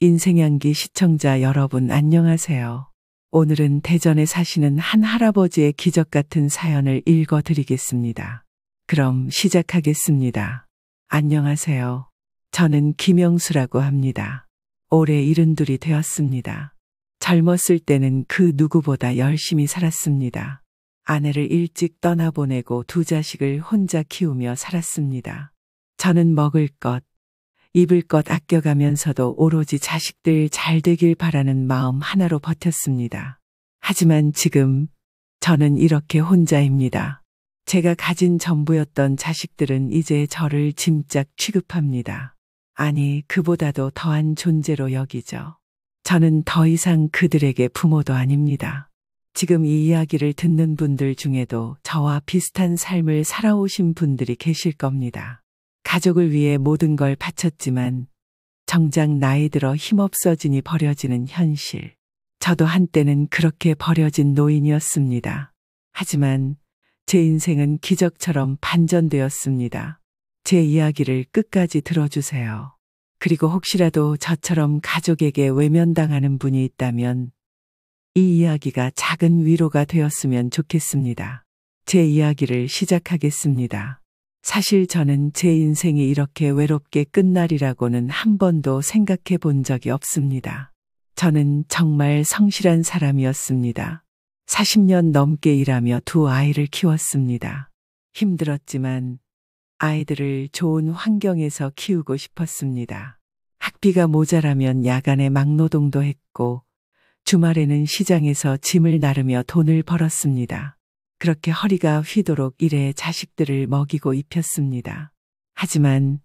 인생향기 시청자 여러분 안녕하세요. 오늘은 대전에 사시는 한 할아버지의 기적 같은 사연을 읽어드리겠습니다. 그럼 시작하겠습니다. 안녕하세요. 저는 김영수라고 합니다. 올해 72이 되었습니다. 젊었을 때는 그 누구보다 열심히 살았습니다. 아내를 일찍 떠나보내고 두 자식을 혼자 키우며 살았습니다. 저는 먹을 것, 입을 것 아껴가면서도 오로지 자식들 잘 되길 바라는 마음 하나로 버텼습니다. 하지만 지금 저는 이렇게 혼자입니다. 제가 가진 전부였던 자식들은 이제 저를 짐짝 취급합니다. 아니, 그보다도 더한 존재로 여기죠. 저는 더 이상 그들에게 부모도 아닙니다. 지금 이 이야기를 듣는 분들 중에도 저와 비슷한 삶을 살아오신 분들이 계실 겁니다. 가족을 위해 모든 걸 바쳤지만 정작 나이 들어 힘없어지니 버려지는 현실. 저도 한때는 그렇게 버려진 노인이었습니다. 하지만 제 인생은 기적처럼 반전되었습니다. 제 이야기를 끝까지 들어주세요. 그리고 혹시라도 저처럼 가족에게 외면당하는 분이 있다면 이 이야기가 작은 위로가 되었으면 좋겠습니다. 제 이야기를 시작하겠습니다. 사실 저는 제 인생이 이렇게 외롭게 끝날이라고는 한 번도 생각해 본 적이 없습니다. 저는 정말 성실한 사람이었습니다. 40년 넘게 일하며 두 아이를 키웠습니다. 힘들었지만 아이들을 좋은 환경에서 키우고 싶었습니다. 학비가 모자라면 야간에 막노동도 했고 주말에는 시장에서 짐을 나르며 돈을 벌었습니다. 그렇게 허리가 휘도록 일해 자식들을 먹이고 입혔습니다. 하지만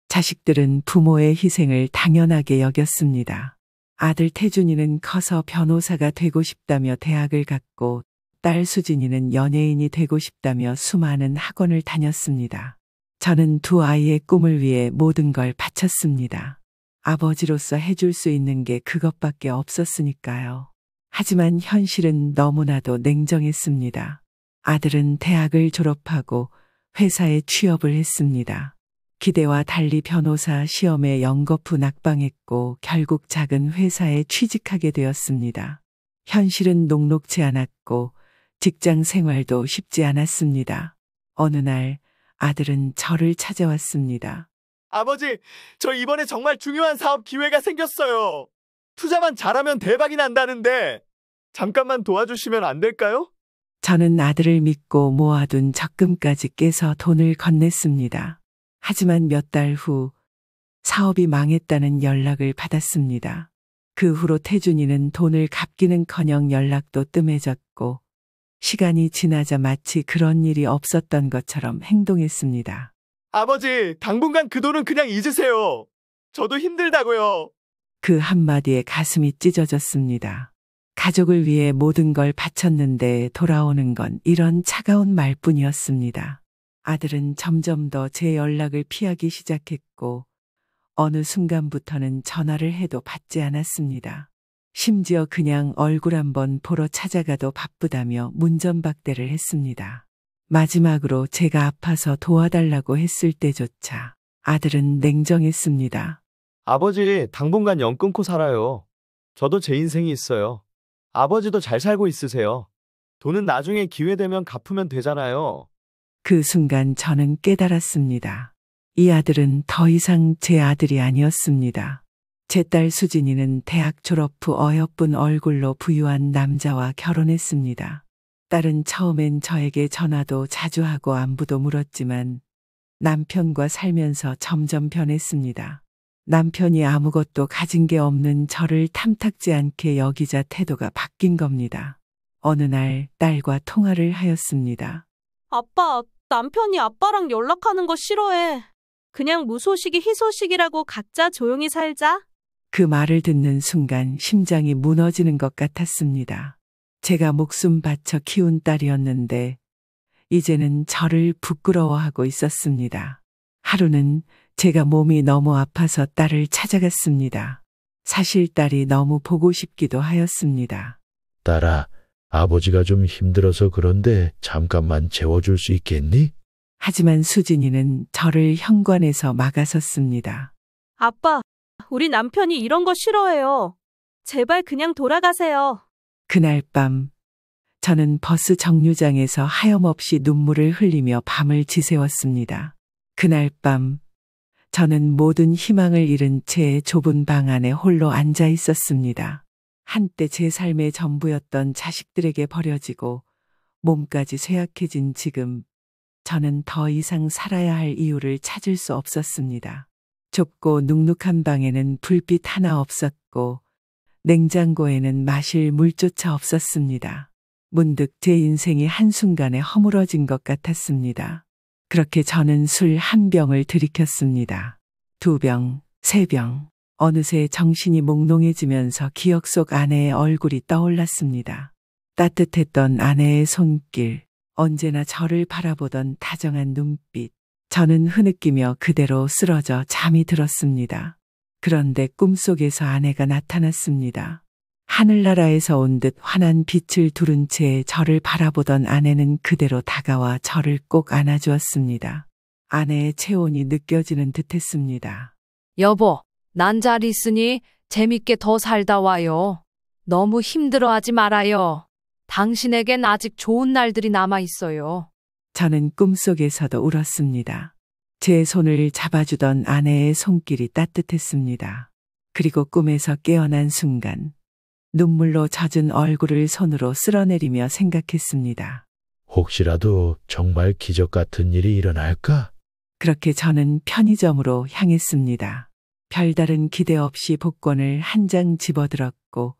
자식들은 부모의 희생을 당연하게 여겼습니다. 아들 태준이는 커서 변호사가 되고 싶다며 대학을 갔고 딸 수진이는 연예인이 되고 싶다며 수많은 학원을 다녔습니다. 저는 두 아이의 꿈을 위해 모든 걸 바쳤습니다. 아버지로서 해줄 수 있는 게 그것밖에 없었으니까요. 하지만 현실은 너무나도 냉정했습니다. 아들은 대학을 졸업하고 회사에 취업을 했습니다. 기대와 달리 변호사 시험에 연거푸 낙방했고 결국 작은 회사에 취직하게 되었습니다. 현실은 녹록지 않았고 직장 생활도 쉽지 않았습니다. 어느 날 아들은 저를 찾아왔습니다. 아버지, 저 이번에 정말 중요한 사업 기회가 생겼어요. 투자만 잘하면 대박이 난다는데 잠깐만 도와주시면 안 될까요? 저는 아들을 믿고 모아둔 적금까지 깨서 돈을 건넸습니다. 하지만 몇 달 후 사업이 망했다는 연락을 받았습니다. 그 후로 태준이는 돈을 갚기는커녕 연락도 뜸해졌고 시간이 지나자 마치 그런 일이 없었던 것처럼 행동했습니다. 아버지, 당분간 그 돈은 그냥 잊으세요. 저도 힘들다고요. 그 한마디에 가슴이 찢어졌습니다. 가족을 위해 모든 걸 바쳤는데 돌아오는 건 이런 차가운 말뿐이었습니다. 아들은 점점 더 제 연락을 피하기 시작했고 어느 순간부터는 전화를 해도 받지 않았습니다. 심지어 그냥 얼굴 한번 보러 찾아가도 바쁘다며 문전박대를 했습니다. 마지막으로 제가 아파서 도와달라고 했을 때조차 아들은 냉정했습니다. 아버지, 당분간 연 끊고 살아요. 저도 제 인생이 있어요. 아버지도 잘 살고 있으세요. 돈은 나중에 기회 되면 갚으면 되잖아요. 그 순간 저는 깨달았습니다. 이 아들은 더 이상 제 아들이 아니었습니다. 제 딸 수진이는 대학 졸업 후 어여쁜 얼굴로 부유한 남자와 결혼했습니다. 딸은 처음엔 저에게 전화도 자주 하고 안부도 물었지만 남편과 살면서 점점 변했습니다. 남편이 아무것도 가진 게 없는 저를 탐탁지 않게 여기자 태도가 바뀐 겁니다. 어느 날 딸과 통화를 하였습니다. 아빠, 남편이 아빠랑 연락하는 거 싫어해. 그냥 무소식이 희소식이라고 각자 조용히 살자. 그 말을 듣는 순간 심장이 무너지는 것 같았습니다. 제가 목숨 바쳐 키운 딸이었는데 이제는 저를 부끄러워하고 있었습니다. 하루는 제가 몸이 너무 아파서 딸을 찾아갔습니다. 사실 딸이 너무 보고 싶기도 하였습니다. 딸아, 아버지가 좀 힘들어서 그런데 잠깐만 재워줄 수 있겠니? 하지만 수진이는 저를 현관에서 막아섰습니다. 아빠, 우리 남편이 이런 거 싫어해요. 제발 그냥 돌아가세요. 그날 밤, 저는 버스 정류장에서 하염없이 눈물을 흘리며 밤을 지새웠습니다. 그날 밤, 저는 모든 희망을 잃은 채 좁은 방 안에 홀로 앉아 있었습니다. 한때 제 삶의 전부였던 자식들에게 버려지고 몸까지 쇠약해진 지금, 저는 더 이상 살아야 할 이유를 찾을 수 없었습니다. 좁고 눅눅한 방에는 불빛 하나 없었고 냉장고에는 마실 물조차 없었습니다. 문득 제 인생이 한순간에 허물어진 것 같았습니다. 그렇게 저는 술 한 병을 들이켰습니다. 2병, 3병. 어느새 정신이 몽롱해지면서 기억 속 아내의 얼굴이 떠올랐습니다. 따뜻했던 아내의 손길, 언제나 저를 바라보던 다정한 눈빛. 저는 흐느끼며 그대로 쓰러져 잠이 들었습니다. 그런데 꿈속에서 아내가 나타났습니다. 하늘나라에서 온 듯 환한 빛을 두른 채 저를 바라보던 아내는 그대로 다가와 저를 꼭 안아주었습니다. 아내의 체온이 느껴지는 듯했습니다. 여보, 난 잘 있으니 재밌게 더 살다 와요. 너무 힘들어하지 말아요. 당신에겐 아직 좋은 날들이 남아 있어요. 저는 꿈속에서도 울었습니다. 제 손을 잡아주던 아내의 손길이 따뜻했습니다. 그리고 꿈에서 깨어난 순간, 눈물로 젖은 얼굴을 손으로 쓸어내리며 생각했습니다. 혹시라도 정말 기적 같은 일이 일어날까? 그렇게 저는 편의점으로 향했습니다. 별다른 기대 없이 복권을 한 장 집어들었고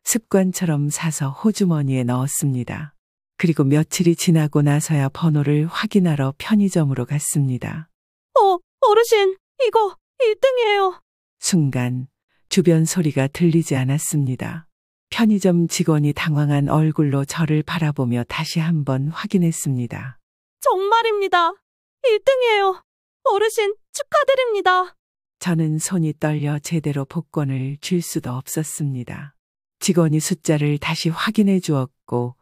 습관처럼 사서 호주머니에 넣었습니다. 그리고 며칠이 지나고 나서야 번호를 확인하러 편의점으로 갔습니다. 어르신, 이거 1등이에요. 순간 주변 소리가 들리지 않았습니다. 편의점 직원이 당황한 얼굴로 저를 바라보며 다시 한번 확인했습니다. 정말입니다. 1등이에요. 어르신, 축하드립니다. 저는 손이 떨려 제대로 복권을 쥘 수도 없었습니다. 직원이 숫자를 다시 확인해 주었고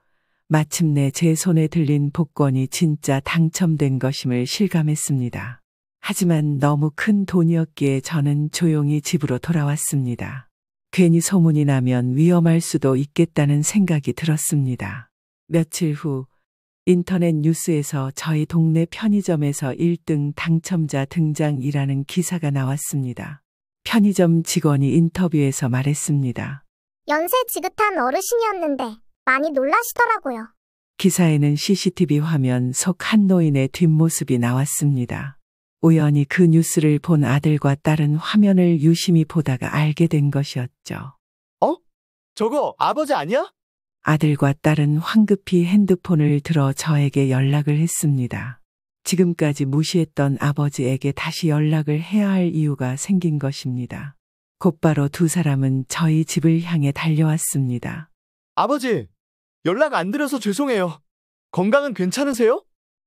마침내 제 손에 들린 복권이 진짜 당첨된 것임을 실감했습니다. 하지만 너무 큰 돈이었기에 저는 조용히 집으로 돌아왔습니다. 괜히 소문이 나면 위험할 수도 있겠다는 생각이 들었습니다. 며칠 후 인터넷 뉴스에서 저희 동네 편의점에서 1등 당첨자 등장이라는 기사가 나왔습니다. 편의점 직원이 인터뷰에서 말했습니다. 연세 지긋한 어르신이었는데 많이 놀라시더라고요. 기사에는 CCTV 화면 속 한 노인의 뒷모습이 나왔습니다. 우연히 그 뉴스를 본 아들과 딸은 화면을 유심히 보다가 알게 된 것이었죠. 저거 아버지 아니야? 아들과 딸은 황급히 핸드폰을 들어 저에게 연락을 했습니다. 지금까지 무시했던 아버지에게 다시 연락을 해야 할 이유가 생긴 것입니다. 곧바로 두 사람은 저희 집을 향해 달려왔습니다. 아버지, 연락 안 드려서 죄송해요. 건강은 괜찮으세요?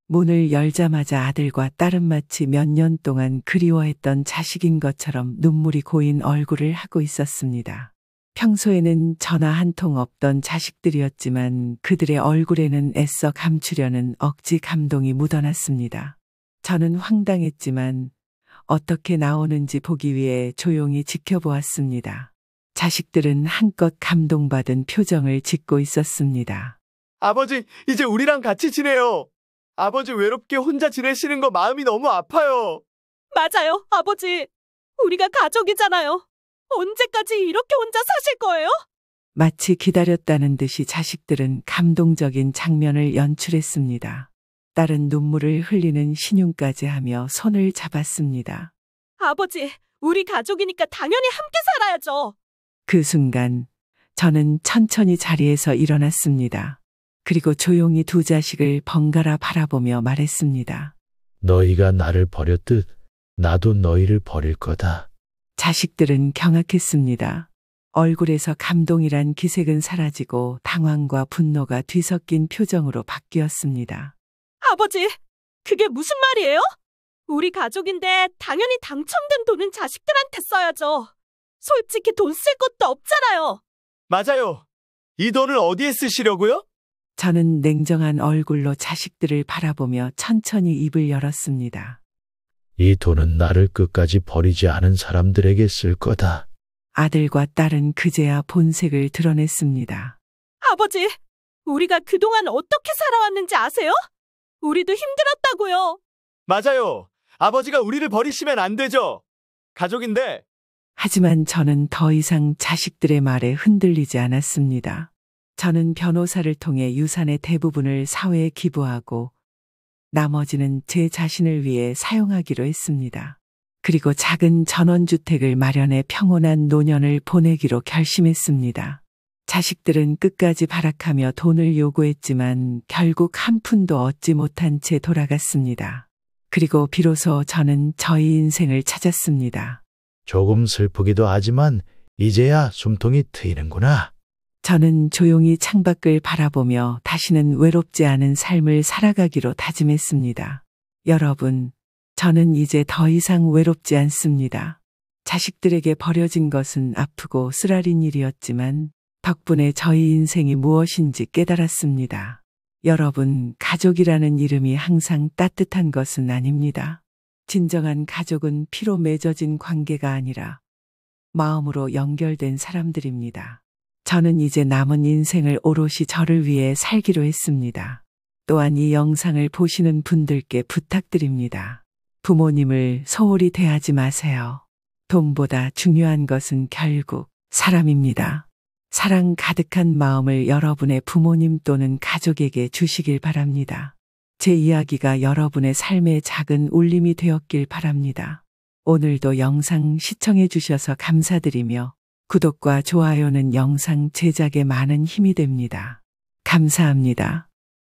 문을 열자마자 아들과 딸은 마치 몇 년 동안 그리워했던 자식인 것처럼 눈물이 고인 얼굴을 하고 있었습니다. 평소에는 전화 한 통 없던 자식들이었지만 그들의 얼굴에는 애써 감추려는 억지 감동이 묻어났습니다. 저는 황당했지만 어떻게 나오는지 보기 위해 조용히 지켜보았습니다. 자식들은 한껏 감동받은 표정을 짓고 있었습니다. 아버지, 이제 우리랑 같이 지내요. 아버지 외롭게 혼자 지내시는 거 마음이 너무 아파요. 맞아요, 아버지. 우리가 가족이잖아요. 언제까지 이렇게 혼자 사실 거예요? 마치 기다렸다는 듯이 자식들은 감동적인 장면을 연출했습니다. 딸은 눈물을 흘리는 신용까지 하며 손을 잡았습니다. 아버지, 우리 가족이니까 당연히 함께 살아야죠. 그 순간 저는 천천히 자리에서 일어났습니다. 그리고 조용히 두 자식을 번갈아 바라보며 말했습니다. 너희가 나를 버렸듯 나도 너희를 버릴 거다. 자식들은 경악했습니다. 얼굴에서 감동이란 기색은 사라지고 당황과 분노가 뒤섞인 표정으로 바뀌었습니다. 아버지, 그게 무슨 말이에요? 우리 가족인데 당연히 당첨된 돈은 자식들한테 써야죠. 솔직히 돈 쓸 것도 없잖아요. 맞아요. 이 돈을 어디에 쓰시려고요? 저는 냉정한 얼굴로 자식들을 바라보며 천천히 입을 열었습니다. 이 돈은 나를 끝까지 버리지 않은 사람들에게 쓸 거다. 아들과 딸은 그제야 본색을 드러냈습니다. 아버지, 우리가 그동안 어떻게 살아왔는지 아세요? 우리도 힘들었다고요. 맞아요. 아버지가 우리를 버리시면 안 되죠. 가족인데. 하지만 저는 더 이상 자식들의 말에 흔들리지 않았습니다. 저는 변호사를 통해 유산의 대부분을 사회에 기부하고 나머지는 제 자신을 위해 사용하기로 했습니다. 그리고 작은 전원주택을 마련해 평온한 노년을 보내기로 결심했습니다. 자식들은 끝까지 발악하며 돈을 요구했지만 결국 한 푼도 얻지 못한 채 돌아갔습니다. 그리고 비로소 저는 저희 인생을 찾았습니다. 조금 슬프기도 하지만 이제야 숨통이 트이는구나. 저는 조용히 창밖을 바라보며 다시는 외롭지 않은 삶을 살아가기로 다짐했습니다. 여러분, 저는 이제 더 이상 외롭지 않습니다. 자식들에게 버려진 것은 아프고 쓰라린 일이었지만 덕분에 저희 인생이 무엇인지 깨달았습니다. 여러분, 가족이라는 이름이 항상 따뜻한 것은 아닙니다. 진정한 가족은 피로 맺어진 관계가 아니라 마음으로 연결된 사람들입니다. 저는 이제 남은 인생을 오롯이 저를 위해 살기로 했습니다. 또한 이 영상을 보시는 분들께 부탁드립니다. 부모님을 소홀히 대하지 마세요. 돈보다 중요한 것은 결국 사람입니다. 사랑 가득한 마음을 여러분의 부모님 또는 가족에게 주시길 바랍니다. 제 이야기가 여러분의 삶에 작은 울림이 되었길 바랍니다. 오늘도 영상 시청해 주셔서 감사드리며 구독과 좋아요는 영상 제작에 많은 힘이 됩니다. 감사합니다.